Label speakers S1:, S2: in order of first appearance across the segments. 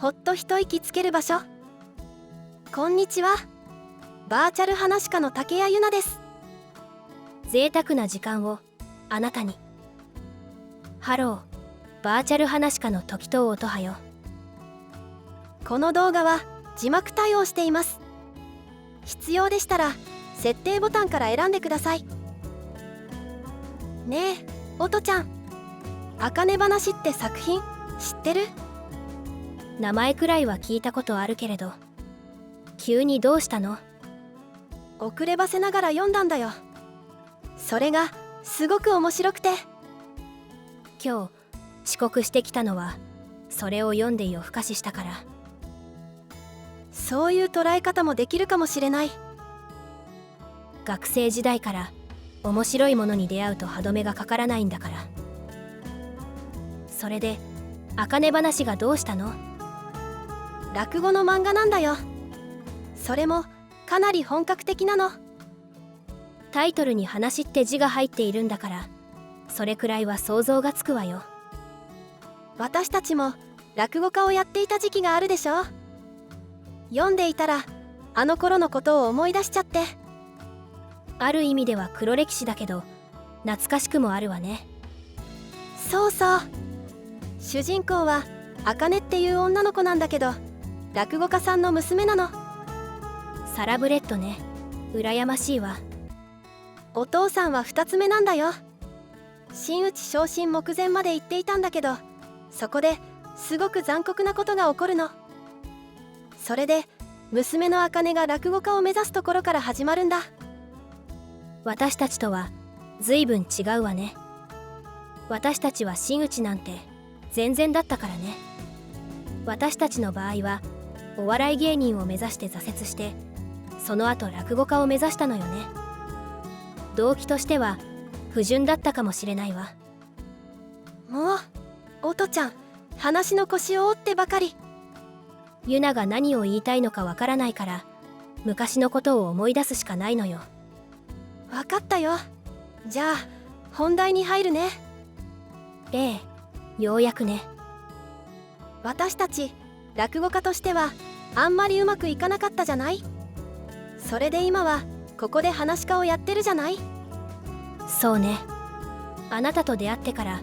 S1: ほっと一息つける場所。こんにちは。バーチャル話し家の竹谷由奈です。
S2: 贅沢な時間をあなたに。ハロー、バーチャル話し家の時藤音葉よ。
S1: この動画は字幕対応しています。必要でしたら設定ボタンから選んでください。ねえ、音ちゃん、茜話って作品知ってる？
S2: 名前くらいは聞いたことあるけれど、急にどうしたの？
S1: 遅ればせながら読んだんだよ。それがすごく面白くて。
S2: 今日遅刻してきたのはそれを読んで夜更かししたから。
S1: そういう捉え方もできるかもしれない。
S2: 学生時代から面白いものに出会うと歯止めがかからないんだから。それで茜話がどうしたの？
S1: 落語の漫画なんだよ。それもかなり本格的なの。
S2: タイトルに話って字が入っているんだから、それくらいは想像がつくわよ。
S1: 私たちも落語家をやっていた時期があるでしょ。読んでいたらあの頃のことを思い出しちゃって。
S2: ある意味では黒歴史だけど懐かしくもあるわね。
S1: そうそう。主人公は茜っていう女の子なんだけど、落語家さんの娘なの。
S2: サラブレッドね。羨ましいわ。
S1: お父さんは2つ目なんだよ。真打ち昇進目前まで行っていたんだけど、そこですごく残酷なことが起こるの。それで娘の茜が落語家を目指すところから始まるんだ。
S2: 私たちとは随分違うわね。私たちは真打ちなんて全然だったからね。私たちの場合はお笑い芸人を目指して挫折して、その後落語家を目指したのよね。動機としては不純だったかもしれないわ。
S1: もう音ちゃん、話の腰を折ってばかり。
S2: ユナが何を言いたいのかわからないから、昔のことを思い出すしかないのよ。
S1: 分かったよ。じゃあ本題に入るね。
S2: ええ、ようやくね。
S1: 私たち落語家としてはあんまりうまくいかなかったじゃない。それで今はここで話し家をやってるじゃない。
S2: そうね。あなたと出会ってから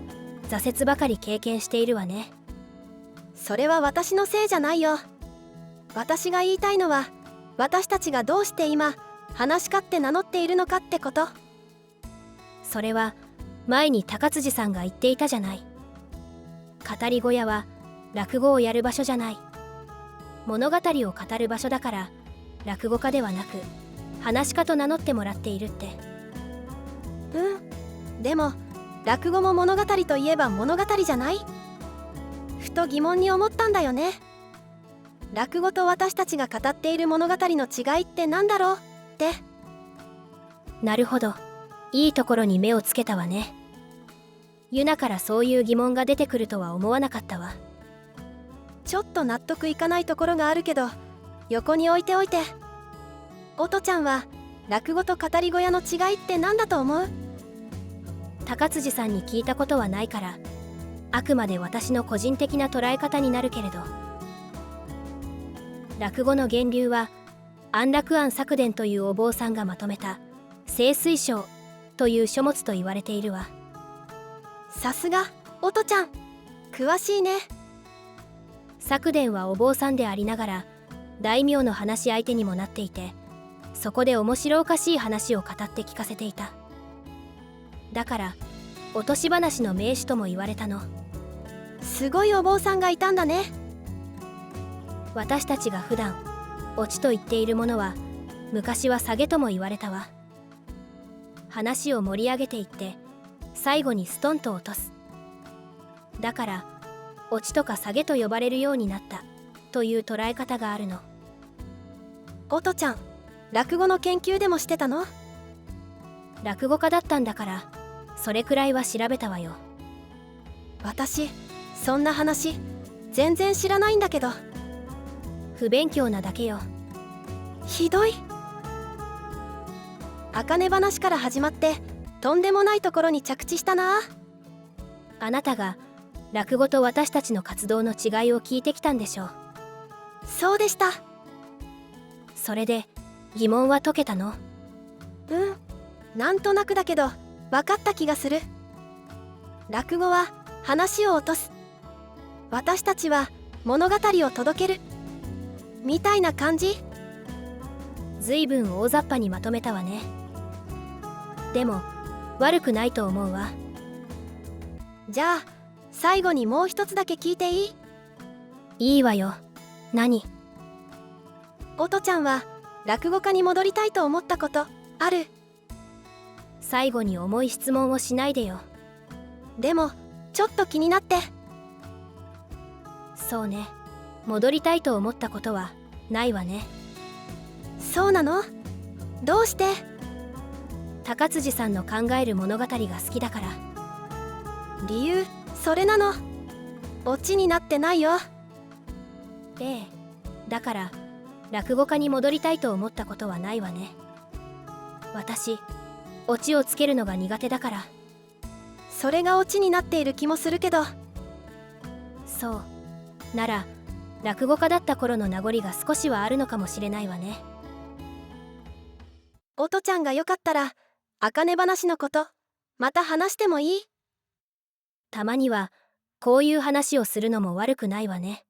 S2: 挫折ばかり経験しているわね。
S1: それは私のせいじゃないよ。私が言いたいのは、私たちがどうして今話し家って名乗っているのかってこと。
S2: それは前に高辻さんが言っていたじゃない。語り小屋は落語をやる場所じゃない。物語を語る場所だから、落語家ではなく話し家と名乗ってもらっているって。
S1: でも落語も物語といえば物語じゃない？ふと疑問に思ったんだよね。落語と私たちが語っている物語の違いって何だろうって。
S2: なるほど、いいところに目をつけたわね。ユナからそういう疑問が出てくるとは思わなかったわ。
S1: ちょっと納得いかないところがあるけど、横に置いておいて。音ちゃんは落語と語り小屋の違いって何だと思う？
S2: 高辻さんに聞いたことはないから、あくまで私の個人的な捉え方になるけれど、落語の源流は安楽庵作伝というお坊さんがまとめた清水章という書物と言われているわ。
S1: さすが音ちゃん、詳しいね。
S2: 作伝はお坊さんでありながら大名の話し相手にもなっていて、そこで面白おかしい話を語って聞かせていた。だから落とし話の名手とも言われたの。
S1: すごいお坊さんがいたんだね。
S2: 私たちが普段オチと言っているものは昔は下げとも言われたわ。話を盛り上げていって最後にストンと落とす。だからオチとか下げと呼ばれるようになったという捉え方があるの。
S1: 音ちゃん、落語の研究でもしてたの？
S2: 落語家だったんだからそれくらいは調べたわよ。
S1: 私そんな話全然知らないんだけど。
S2: 不勉強なだけよ。
S1: ひどい。茜話から始まってとんでもないところに着地したな。
S2: あなたが落語と私たちの活動の違いを聞いてきたんでしょう。
S1: そうでした。
S2: それで疑問は解けたの？
S1: なんとなくだけど分かった気がする。落語は話を落とす、私たちは物語を届けるみたいな感じ。
S2: ずいぶん大雑把にまとめたわね。でも悪くないと思うわ。
S1: じゃあ最後にもう一つだけ聞いていい？
S2: いいわよ。何？
S1: 音ちゃんは落語家に戻りたいと思ったことある？
S2: 最後に重い質問をしないでよ。
S1: でもちょっと気になって。
S2: そうね、戻りたいと思ったことはないわね。
S1: そうなの？どうして？
S2: 高辻さんの考える物語が好きだから。
S1: 理由それなの？オチになってないよ。
S2: ええ、だから落語家に戻りたいと思ったことはないわね。私オチをつけるのが苦手だから。
S1: それがオチになっている気もするけど。
S2: そうなら落語家だった頃の名残が少しはあるのかもしれないわね。
S1: 音ちゃんがよかったら茜話のことまた話してもいい？
S2: たまにはこういう話をするのも悪くないわね。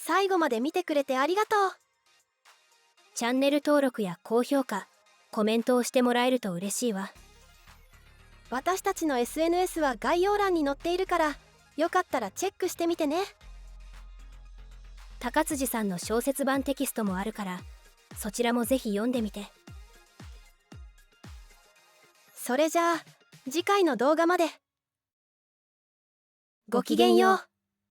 S1: 最後まで見てくれてありがとう。
S2: チャンネル登録や高評価、コメントをしてもらえると嬉しいわ。
S1: 私たちの SNS は概要欄に載っているからよかったらチェックしてみてね。
S2: 高辻さんの小説版テキストもあるからそちらもぜひ読んでみて。
S1: それじゃあ次回の動画まで。ごきげんよう。